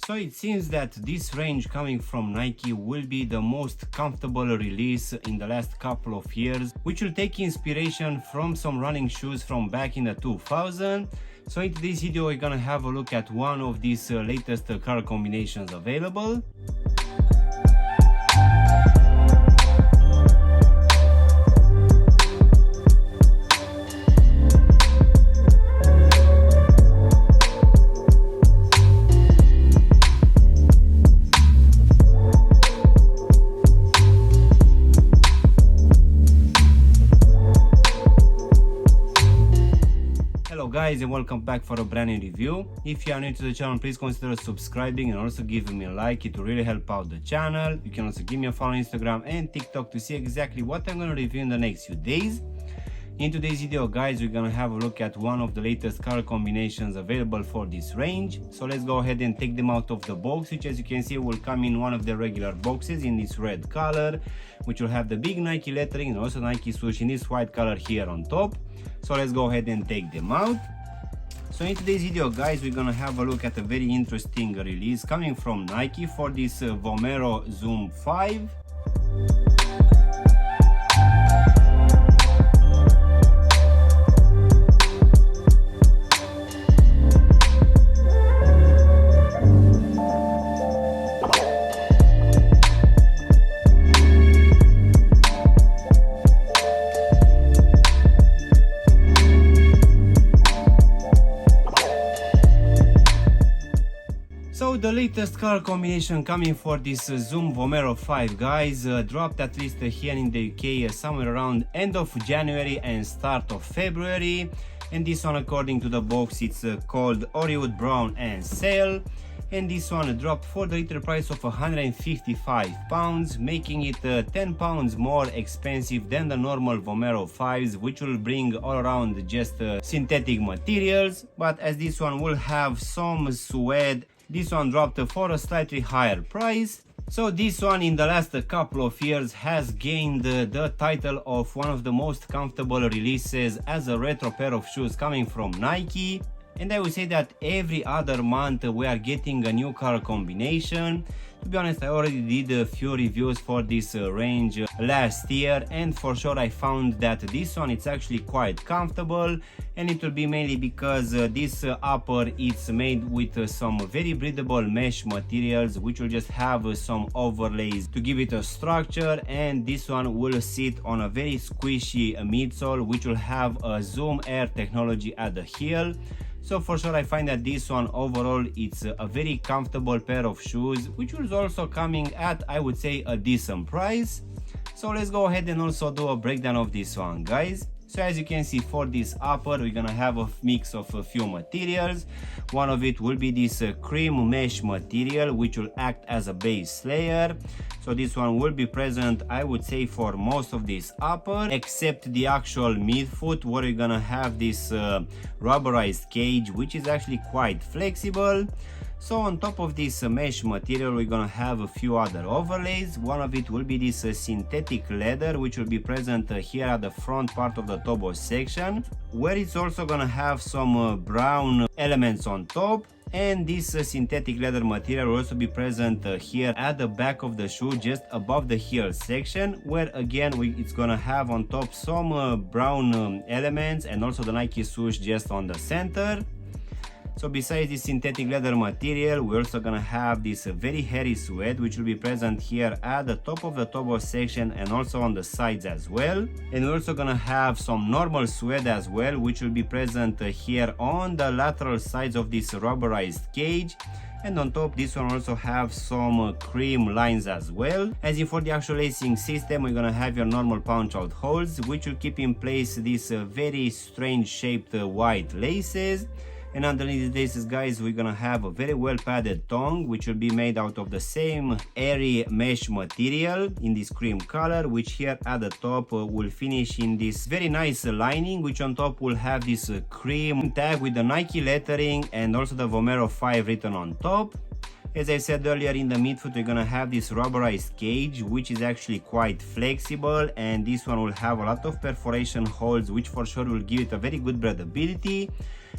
So it seems that this range coming from Nike will be the most comfortable release in the last couple of years, which will take inspiration from some running shoes from back in the 2000s. So in today's video we're gonna have a look at one of these latest color combinations available. Hello guys, and welcome back for a brand new review. If you are new to the channel, please consider subscribing and also giving me a like. It will really help out the channel. You can also give me a follow on Instagram and TikTok to see exactly what I'm going to review in the next few days. In today's video guys, we're going to have a look at one of the latest color combinations available for this range. So let's go ahead and take them out of the box, which as you can see will come in one of the regular boxes in this red color, which will have the big Nike lettering and also Nike swoosh in this white color here on top. So let's go ahead and take them out. So in today's video guys, we're gonna have a look at a very interesting release coming from Nike for this Vomero Zoom 5. So the latest color combination coming for this Zoom Vomero 5 guys dropped at least here in the UK somewhere around end of January and start of February, and this one according to the box it's called Orewood Brown and Sale, and this one dropped for the retail price of £155, making it £10 more expensive than the normal Vomero 5s, which will bring all around just synthetic materials. But as this one will have some suede, this one dropped for a slightly higher price. So this one in the last couple of years has gained the title of one of the most comfortable releases as a retro pair of shoes coming from Nike. And I would say that every other month we are getting a new color combination. To be honest, I already did a few reviews for this range last year, and for sure I found that this one it's actually quite comfortable, and it will be mainly because this upper it's made with some very breathable mesh materials, which will just have some overlays to give it a structure, and this one will sit on a very squishy midsole, which will have a Zoom Air technology at the heel. So for sure I find that this one overall it's a very comfortable pair of shoes, which was also coming at, I would say, a decent price. So let's go ahead and also do a breakdown of this one guys. So as you can see, for this upper we're gonna have a mix of a few materials. One of it will be this cream mesh material, which will act as a base layer. So this one will be present, I would say, for most of this upper, except the actual midfoot, where you're gonna have this rubberized cage, which is actually quite flexible. So on top of this mesh material we're gonna have a few other overlays. One of it will be this synthetic leather, which will be present here at the front part of the toe section, where it's also gonna have some brown elements on top. And this synthetic leather material will also be present here at the back of the shoe, just above the heel section, where again it's gonna have on top some brown elements, and also the Nike swoosh just on the center. So besides this synthetic leather material, we're also gonna have this very hairy suede, which will be present here at the top of the toe section and also on the sides as well. And we're also gonna have some normal suede as well, which will be present here on the lateral sides of this rubberized cage. And on top, this one also have some cream lines as well. As in for the actual lacing system, we're gonna have your normal punch out holes, which will keep in place these very strange shaped white laces. And underneath the laces guys, we're gonna have a very well padded tongue, which will be made out of the same airy mesh material in this cream color, which here at the top will finish in this very nice lining, which on top will have this cream tag with the Nike lettering and also the Vomero 5 written on top. As I said earlier, in the midfoot we're gonna have this rubberized cage, which is actually quite flexible, and this one will have a lot of perforation holes, which for sure will give it a very good breathability.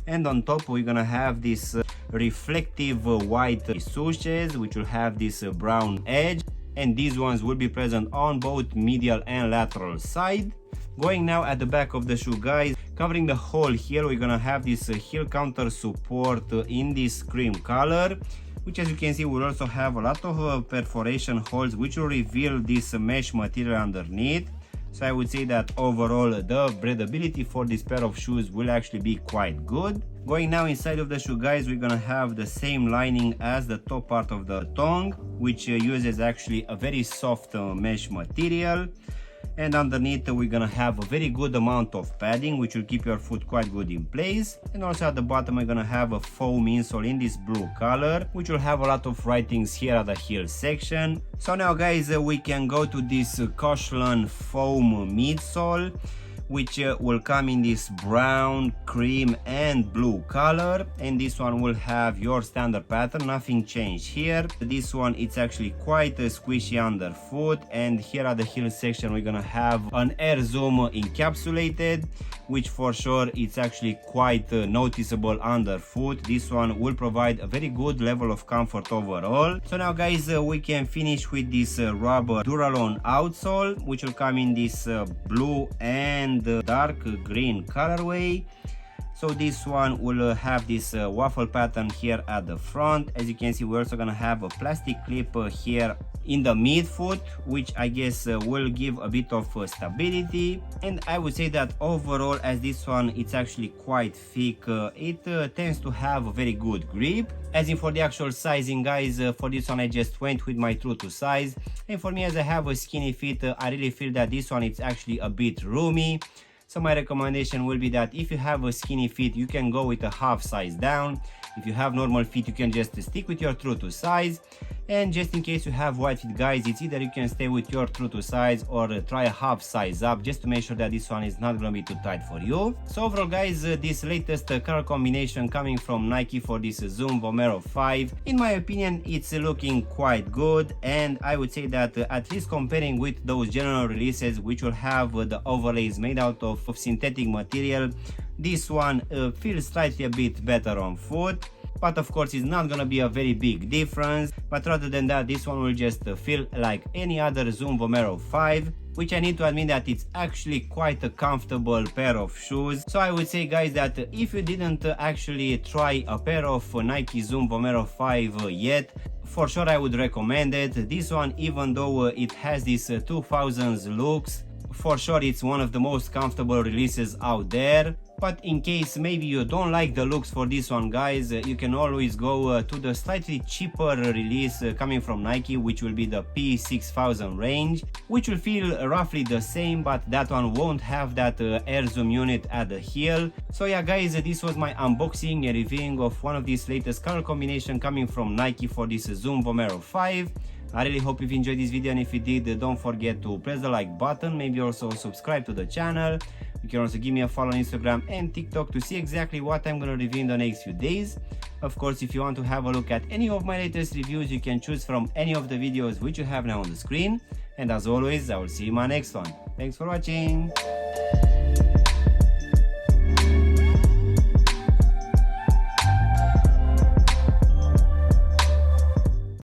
and on top we're gonna have this reflective white swooshes which will have this brown edge, and these ones will be present on both medial and lateral side. Going now at the back of the shoe, guys, covering the whole heel, we're gonna have this heel counter support in this cream color, which as you can see will also have a lot of perforation holes which will reveal this mesh material underneath. So I would say that overall the breathability for this pair of shoes will actually be quite good. Going now inside of the shoe, guys, we're gonna have the same lining as the top part of the tongue, which uses actually a very soft mesh material. And underneath we're gonna have a very good amount of padding which will keep your foot quite good in place. And also at the bottom we're gonna have a foam insole in this blue color which will have a lot of writings here at the heel section. So now, guys, we can go to this Cochlon foam midsole, which will come in this brown, cream and blue color, and this one will have your standard pattern, nothing changed here. This one, it's actually quite squishy underfoot, and here at the heel section we're gonna have an air zoom encapsulated, which for sure it's actually quite noticeable underfoot. This one will provide a very good level of comfort overall. So now, guys, we can finish with this rubber Duralon outsole, which will come in this blue and dark green colorway. So this one will have this waffle pattern here at the front. As you can see, we're also gonna have a plastic clip here in the midfoot, which I guess will give a bit of stability. And I would say that overall, as this one it's actually quite thick, it tends to have a very good grip. As in for the actual sizing, guys, for this one I just went with my true to size, and for me, as I have a skinny feet, I really feel that this one it's actually a bit roomy. So my recommendation will be that if you have a skinny feet, you can go with a half size down. If you have normal feet, you can just stick with your true to size. And just in case you have wide feet, guys, it's either you can stay with your true to size or try a half size up, just to make sure that this one is not gonna be too tight for you. So overall, guys, this latest color combination coming from Nike for this Zoom Vomero 5, in my opinion, it's looking quite good. And I would say that at least comparing with those general releases, which will have the overlays made out of synthetic material, this one feels slightly a bit better on foot. But of course it's not gonna be a very big difference, but rather than that, this one will just feel like any other Zoom Vomero 5, which I need to admit that it's actually quite a comfortable pair of shoes. So I would say, guys, that if you didn't actually try a pair of Nike Zoom Vomero 5 yet, for sure I would recommend it. This one, even though it has this 2000s looks, for sure it's one of the most comfortable releases out there. But in case maybe you don't like the looks for this one, guys, you can always go to the slightly cheaper release coming from Nike, which will be the P6000 range, which will feel roughly the same, but that one won't have that air zoom unit at the heel. So yeah, guys, this was my unboxing and reviewing of one of these latest color combination coming from Nike for this Zoom Vomero 5. I really hope you've enjoyed this video, and if you did, don't forget to press the like button, maybe also subscribe to the channel. You can also give me a follow on Instagram and TikTok to see exactly what I'm gonna review in the next few days. Of course, if you want to have a look at any of my latest reviews, you can choose from any of the videos which you have now on the screen. And as always, I will see you in my next one. Thanks for watching.